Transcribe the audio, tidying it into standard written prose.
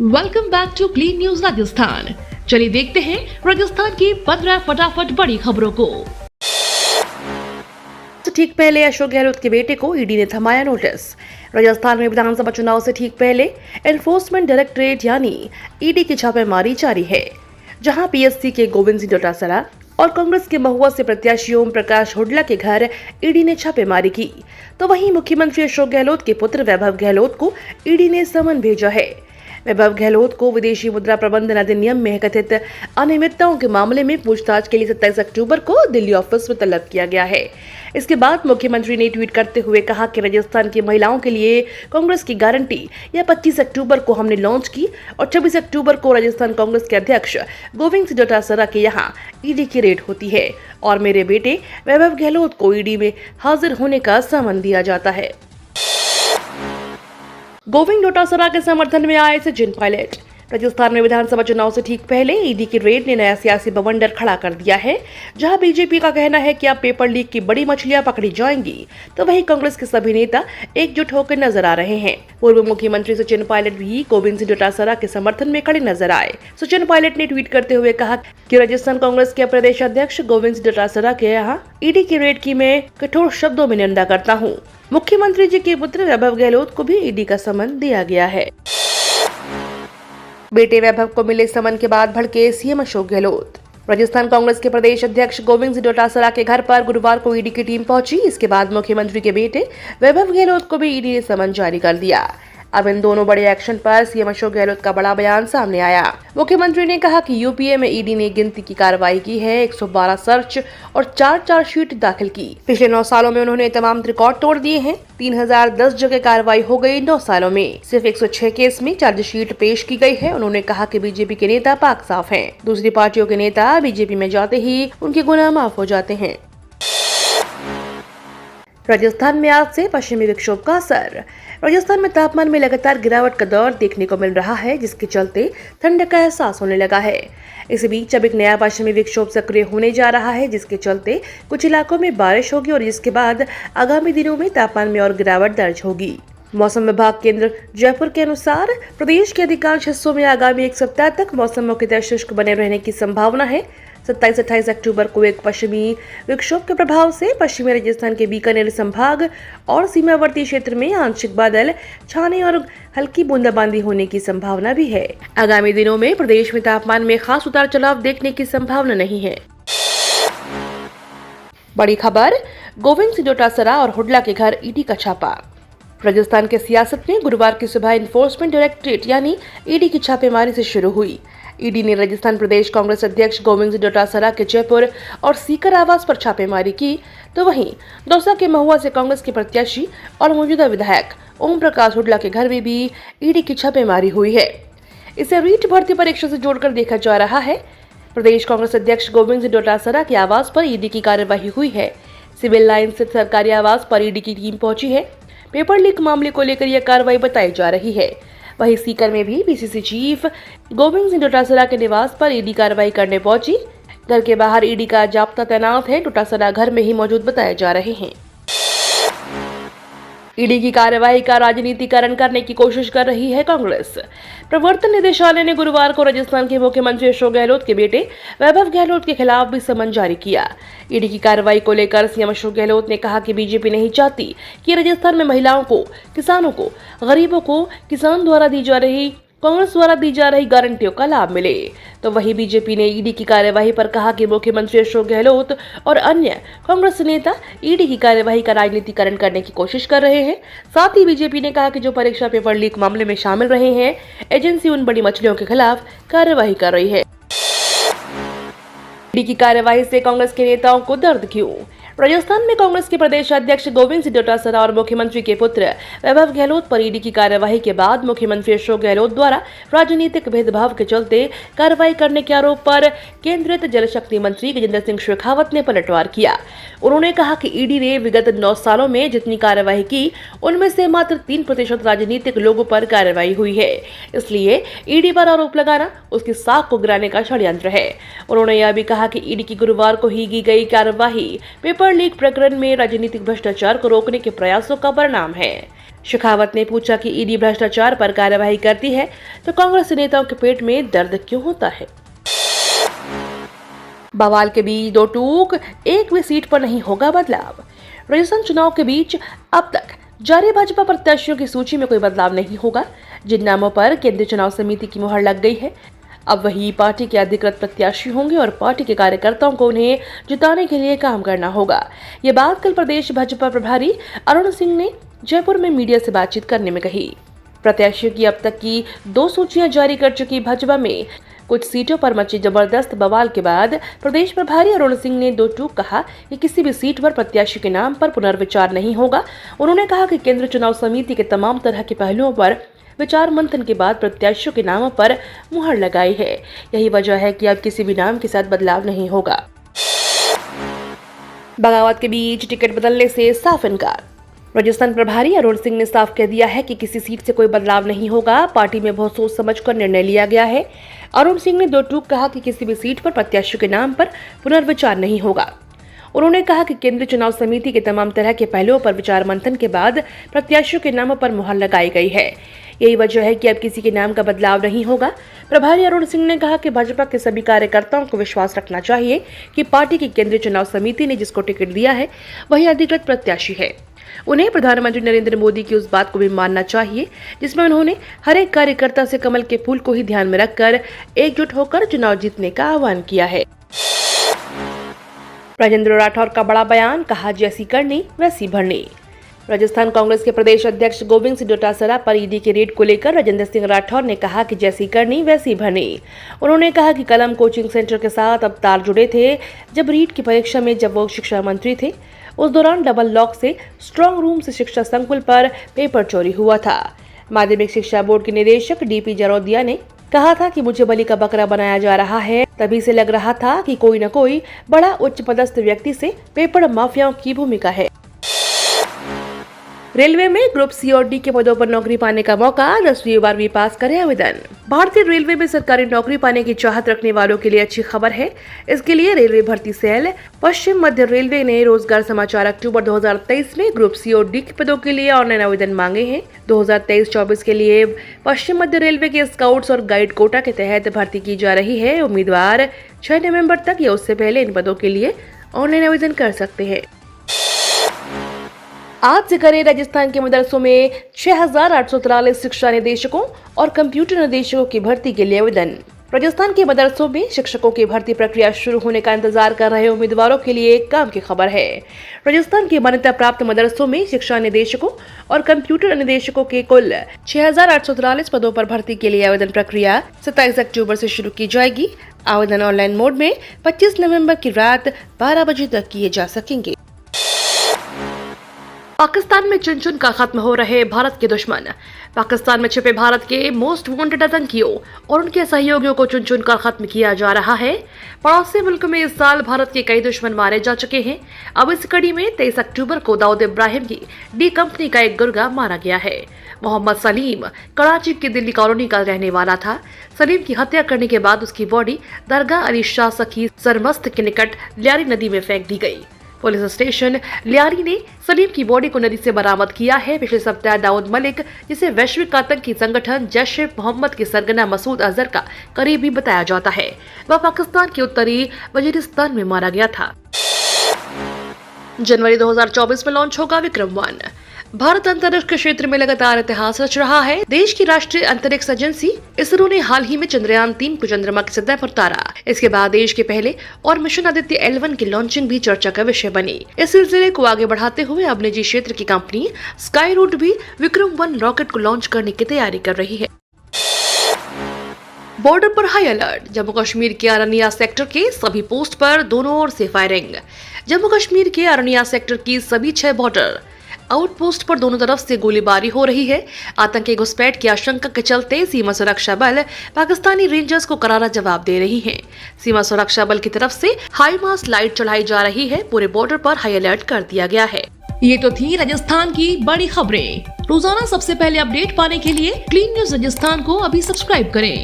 Welcome back to clean news Rajasthan. चलिए देखते हैं राजस्थान की 15 फटाफट बड़ी खबरों को। ठीक पहले अशोक गहलोत के बेटे को ईडी ने थमाया नोटिस। राजस्थान में विधानसभा चुनाव से ठीक पहले एनफोर्समेंट डायरेक्टरेट यानी ईडी की छापेमारी जारी है, जहां पीएससी के गोविंद सिंह डोटासरा और कांग्रेस के महुआ से प्रत्याशी ओम प्रकाश हुड्डा के घर ईडी ने छापेमारी की, तो वहीं मुख्यमंत्री अशोक गहलोत के पुत्र वैभव गहलोत को ईडी ने समन भेजा है। वैभव गहलोत को विदेशी मुद्रा प्रबंधन अधिनियम में कथित अनियमितताओं के मामले में पूछताछ के लिए 27 अक्टूबर को दिल्ली ऑफिस में तलब किया गया है। इसके बाद मुख्यमंत्री ने ट्वीट करते हुए कहा कि राजस्थान की महिलाओं के लिए कांग्रेस की गारंटी यह 25 अक्टूबर को हमने लॉन्च की और 26 अक्टूबर को राजस्थान कांग्रेस के अध्यक्ष गोविंद सिंह डोटासरा के यहाँ ईडी की रेड होती है और मेरे बेटे वैभव गहलोत को ईडी में हाजिर होने का समन दिया जाता है। गोविंद डोटासरा के समर्थन में आए सचिन पायलट। राजस्थान में विधानसभा चुनाव से ठीक पहले ईडी की रेड ने नया सियासी बवंडर खड़ा कर दिया है, जहां बीजेपी का कहना है कि अब पेपर लीक की बड़ी मछलियां पकड़ी जाएंगी, तो वहीं कांग्रेस के सभी नेता एकजुट होकर नजर आ रहे हैं। पूर्व मुख्यमंत्री सचिन पायलट भी गोविंद सिंह डोटासरा के समर्थन में खड़े नजर आए। सचिन पायलट ने ट्वीट करते हुए कहा कि राजस्थान कांग्रेस के प्रदेश अध्यक्ष गोविंद सिंह डोटासरा के यहाँ ईडी की रेड की मैं कठोर शब्दों में निंदा करता हूँ। मुख्यमंत्री जी के पुत्र वैभव गहलोत को भी ईडी का समन दिया गया है। बेटे वैभव को मिले समन के बाद भड़के सीएम अशोक गहलोत। राजस्थान कांग्रेस के प्रदेश अध्यक्ष गोविंद सिंह डोटासरा के घर पर गुरुवार को ईडी की टीम पहुंची। इसके बाद मुख्यमंत्री के बेटे वैभव गहलोत को भी ईडी ने समन जारी कर दिया। अब इन दोनों बड़े एक्शन पर सीएम अशोक गहलोत का बड़ा बयान सामने आया। मुख्यमंत्री ने कहा कि यूपीए में ईडी ने गिनती की कार्रवाई की है, 112 सर्च और 4 चार्जशीट दाखिल की। पिछले 9 सालों में उन्होंने तमाम रिकॉर्ड तोड़ दिए हैं। 3010 जगह कार्रवाई हो गई 9 सालों में। सिर्फ 106 केस में चार्जशीट पेश की गई है। उन्होंने कहा कि बीजेपी के नेता पाक साफ हैं। दूसरी पार्टियों के नेता बीजेपी में जाते ही उनके गुनाह माफ हो जाते हैं। राजस्थान में आज से पश्चिमी विक्षोभ का असर। राजस्थान में तापमान में लगातार गिरावट का दौर देखने को मिल रहा है, जिसके चलते ठंड का एहसास होने लगा है। इस बीच अब एक नया पश्चिमी विक्षोभ सक्रिय होने जा रहा है, जिसके चलते कुछ इलाकों में बारिश होगी और जिसके बाद आगामी दिनों में तापमान में और गिरावट दर्ज होगी। मौसम विभाग केंद्र जयपुर के अनुसार प्रदेश के अधिकांश हिस्सों में आगामी 1 सप्ताह तक मौसम मुख्यतः शुष्क बने रहने की संभावना है। 27-28 अक्टूबर को एक पश्चिमी विक्षोभ के प्रभाव से पश्चिमी राजस्थान के बीकानेर संभाग और सीमावर्ती क्षेत्र में आंशिक बादल छाने और हल्की बूंदाबांदी होने की संभावना भी है। आगामी दिनों में प्रदेश में तापमान में खास उतार चढ़ाव देखने की संभावना नहीं है। बड़ी खबर, गोविंद सिंह डोटासरा और हुड्डा के घर ईडी का छापा। राजस्थान के सियासत में गुरुवार की सुबह एनफोर्समेंट डायरेक्टरेट यानी ईडी की छापेमारी से शुरू हुई। ईडी ने राजस्थान प्रदेश कांग्रेस अध्यक्ष गोविंद सिंह डोटासरा के जयपुर और सीकर आवास पर छापेमारी की, तो वहीं दौसा के महुआ से कांग्रेस के प्रत्याशी और मौजूदा विधायक ओम प्रकाश हुड्डा के घर में भी ईडी की छापेमारी हुई है। इसे रीट भर्ती परीक्षा से जोड़कर देखा जा रहा है। प्रदेश कांग्रेस अध्यक्ष गोविंद सिंह डोटासरा के आवास पर ईडी की कार्यवाही हुई है। सिविल लाइन स्थित सरकारी आवास पर ईडी की टीम पहुंची है। पेपर लीक मामले को लेकर यह कार्रवाई बताई जा रही है। वहीं सीकर में भी पीसीसी चीफ गोविंद सिंह डोटासरा के निवास पर ईडी कार्रवाई करने पहुंची। घर के बाहर ईडी का जाब्ता तैनात है। डोटासरा घर में ही मौजूद बताए जा रहे हैं। ईडी की कार्रवाई का राजनीतिकरण करने की कोशिश कर रही है कांग्रेस। प्रवर्तन निदेशालय ने गुरुवार को राजस्थान के मुख्यमंत्री अशोक गहलोत के बेटे वैभव गहलोत के खिलाफ भी समन जारी किया। ईडी की कार्रवाई को लेकर सीएम अशोक गहलोत ने कहा कि बीजेपी नहीं चाहती कि राजस्थान में महिलाओं को, किसानों को, गरीबों को किसान द्वारा दी जा रही कांग्रेस द्वारा दी जा रही गारंटियों का लाभ मिले। तो वहीं बीजेपी ने ईडी की कार्यवाही पर कहा कि मुख्यमंत्री अशोक गहलोत और अन्य कांग्रेस नेता ईडी की कार्यवाही का राजनीतिकरण करने की कोशिश कर रहे हैं। साथ ही बीजेपी ने कहा कि जो परीक्षा पेपर लीक मामले में शामिल रहे हैं, एजेंसी उन बड़ी मछलियों के खिलाफ कार्यवाही कर रही है। ईडी की कार्यवाही से कांग्रेस के नेताओं को दर्द क्यों? राजस्थान में कांग्रेस के प्रदेश अध्यक्ष गोविंद सिंह डोटासरा और मुख्यमंत्री के पुत्र वैभव गहलोत पर ईडी की कार्यवाही के बाद मुख्यमंत्री अशोक गहलोत द्वारा राजनीतिक भेदभाव के चलते कार्रवाई करने के आरोप पर केंद्रीय जल शक्ति मंत्री गजेंद्र सिंह शेखावत ने पलटवार किया। उन्होंने कहा कि ईडी ने विगत 9 सालों में जितनी कार्यवाही की, उनमें से मात्र 3% राजनीतिक लोगों पर कार्रवाई हुई है। इसलिए ईडी पर आरोप लगाना उसकी साख को गिराने का षड्यंत्र है। उन्होंने यह भी कहा कि ईडी की गुरुवार को ही की गई कार्यवाही पेपर लीक प्रकरण में राजनीतिक भ्रष्टाचार को रोकने के प्रयासों का परिणाम है। शेखावत ने पूछा कि ईडी भ्रष्टाचार पर कार्यवाही करती है तो कांग्रेस नेताओं के पेट में दर्द क्यों होता है। बवाल के बीच दो टूक, एक भी सीट पर नहीं होगा बदलाव। राजस्थान चुनाव के बीच अब तक जारी भाजपा प्रत्याशियों की सूची में कोई बदलाव नहीं होगा। जिन नामों पर केंद्रीय चुनाव समिति की मुहर लग गई है, अब वही पार्टी के अधिकृत प्रत्याशी होंगे और पार्टी के कार्यकर्ताओं को उन्हें जिताने के लिए काम करना होगा। ये बात कल प्रदेश भाजपा प्रभारी अरुण सिंह ने जयपुर में मीडिया से बातचीत करने में कही। प्रत्याशियों की अब तक की 2 सूचियां जारी कर चुकी भाजपा में कुछ सीटों पर मची जबरदस्त बवाल के बाद प्रदेश प्रभारी अरुण सिंह ने 2 टूक कहा कि किसी भी सीट पर प्रत्याशी के नाम पर पुनर्विचार नहीं होगा। उन्होंने कहा कि केंद्रीय चुनाव समिति के तमाम तरह के पहलुओं पर विचार मंथन के बाद प्रत्याशियों के नामों पर मुहर लगाई है। यही वजह है कि अब किसी भी नाम के साथ बदलाव नहीं होगा। बगावत के बीच टिकट बदलने से साफ इनकार। राजस्थान प्रभारी अरुण सिंह ने साफ कह दिया है कि किसी सीट से कोई बदलाव नहीं होगा। पार्टी में बहुत सोच समझकर निर्णय लिया गया है। अरुण सिंह ने 2 टूक कहा कि किसी भी सीट पर प्रत्याशियों के नाम पर पुनर्विचार नहीं होगा। उन्होंने कहा कि केंद्रीय चुनाव समिति के तमाम तरह के पहलुओं पर विचार मंथन के बाद प्रत्याशियों के नामों पर मुहर लगाई गई है। यही वजह है कि अब किसी के नाम का बदलाव नहीं होगा। प्रभारी अरुण सिंह ने कहा कि भाजपा के सभी कार्यकर्ताओं को विश्वास रखना चाहिए कि पार्टी की केंद्रीय चुनाव समिति ने जिसको टिकट दिया है वही अधिकृत प्रत्याशी है। उन्हें प्रधानमंत्री नरेंद्र मोदी की उस बात को भी मानना चाहिए जिसमें उन्होंने हर एक कार्यकर्ता से कमल के फूल को ही ध्यान में रखकर एकजुट होकर चुनाव जीतने का आह्वान किया है। राजेंद्र राठौर का बड़ा बयान, कहा जैसी करनी वैसी भरनी। राजस्थान कांग्रेस के प्रदेश अध्यक्ष गोविंद सिंह डोटासरा पर ईडी के रेड को लेकर राजेंद्र सिंह राठौर ने कहा कि जैसी करनी वैसी भरनी। उन्होंने कहा कि कलम कोचिंग सेंटर के साथ अब तार जुड़े थे। जब रीट की परीक्षा में जब वो शिक्षा मंत्री थे उस दौरान डबल लॉक से स्ट्रांग रूम से शिक्षा संकुल पर पेपर चोरी हुआ था। माध्यमिक शिक्षा बोर्ड के निदेशक डीपी जरोदिया ने कहा था कि मुझे बलि का बकरा बनाया जा रहा है। तभी से लग रहा था कि कोई न कोई बड़ा उच्च पदस्थ व्यक्ति से पेपर माफियाओं की भूमिका है। रेलवे में ग्रुप सी और डी के पदों पर नौकरी पाने का मौका, 10वीं 12वीं पास करें आवेदन। भारतीय रेलवे में सरकारी नौकरी पाने की चाहत रखने वालों के लिए अच्छी खबर है। इसके लिए रेलवे भर्ती सेल पश्चिम मध्य रेलवे ने रोजगार समाचार अक्टूबर 2023 में ग्रुप सी और डी के पदों के लिए ऑनलाइन आवेदन मांगे हैं। 2023-24 के लिए पश्चिम मध्य रेलवे के स्काउट्स और गाइड कोटा के तहत भर्ती की जा रही है। उम्मीदवार 6 नवम्बर तक या उससे पहले इन पदों के लिए ऑनलाइन आवेदन कर सकते हैं। आज से करें राजस्थान के मदरसों में 6,843 शिक्षा निदेशकों और कंप्यूटर निदेशकों की भर्ती के लिए आवेदन। राजस्थान के मदरसों में शिक्षकों की भर्ती प्रक्रिया शुरू होने का इंतजार कर रहे उम्मीदवारों के लिए काम की खबर है। राजस्थान के मान्यता प्राप्त मदरसों में शिक्षा निदेशकों और कंप्यूटर निदेशकों के कुल 6,843 पदों पर भर्ती के लिए आवेदन प्रक्रिया 27 अक्टूबर से शुरू की जाएगी। आवेदन ऑनलाइन मोड में 25 नवम्बर की रात 12 बजे तक किए जा सकेंगे। पाकिस्तान में चुन चुन कर खत्म हो रहे भारत के दुश्मन। पाकिस्तान में छिपे भारत के मोस्ट वांटेड आतंकियों और उनके सहयोगियों को चुन चुन कर खत्म किया जा रहा है। पड़ोसी मुल्क में इस साल भारत के कई दुश्मन मारे जा चुके हैं। अब इस कड़ी में 23 अक्टूबर को दाऊद इब्राहिम की डी कंपनी का एक गुर्गा मारा गया है। मोहम्मद सलीम कराची की दिल्ली कॉलोनी का रहने वाला था। सलीम की हत्या करने के बाद उसकी बॉडी दरगाह अली शाह सखी सरमस्त के निकट लियारी नदी में फेंक दी गई। पुलिस स्टेशन लियारी ने सलीम की बॉडी को नदी से बरामद किया है। पिछले सप्ताह दाऊद मलिक, जिसे वैश्विक आतंकी संगठन जैश-ए-मोहम्मद के सरगना मसूद अजहर का करीबी बताया जाता है, वह पाकिस्तान के उत्तरी वजीरिस्तान में मारा गया था। जनवरी 2024 में लॉन्च होगा विक्रम-1। भारत अंतरिक्ष के क्षेत्र में लगातार इतिहास रच रहा है। देश की राष्ट्रीय अंतरिक्ष एजेंसी इसरो ने हाल ही में चंद्रयान 3 को चंद्रमा की सतह पर उतारा। इसके बाद देश के पहले और मिशन आदित्य L1 की लॉन्चिंग भी चर्चा का विषय बनी। इस सिलसिले को आगे बढ़ाते हुए अब निजी क्षेत्र की कंपनी स्काई रूट भी विक्रम-1 रॉकेट को लॉन्च करने की तैयारी कर रही है। बॉर्डर पर हाई अलर्ट। जम्मू कश्मीर के अरनिया सेक्टर के सभी पोस्ट पर दोनों ओर से फायरिंग। जम्मू कश्मीर के अरनिया सेक्टर की सभी 6 बॉर्डर आउटपोस्ट पर दोनों तरफ से गोलीबारी हो रही है। आतंकी घुसपैठ की आशंका के चलते सीमा सुरक्षा बल पाकिस्तानी रेंजर्स को करारा जवाब दे रही हैं। सीमा सुरक्षा बल की तरफ से हाई मास लाइट चढ़ाई जा रही है। पूरे बॉर्डर पर हाई अलर्ट कर दिया गया है। ये तो थी राजस्थान की बड़ी खबरें। रोजाना सबसे पहले अपडेट पाने के लिए क्लीन न्यूज राजस्थान को अभी सब्सक्राइब करें।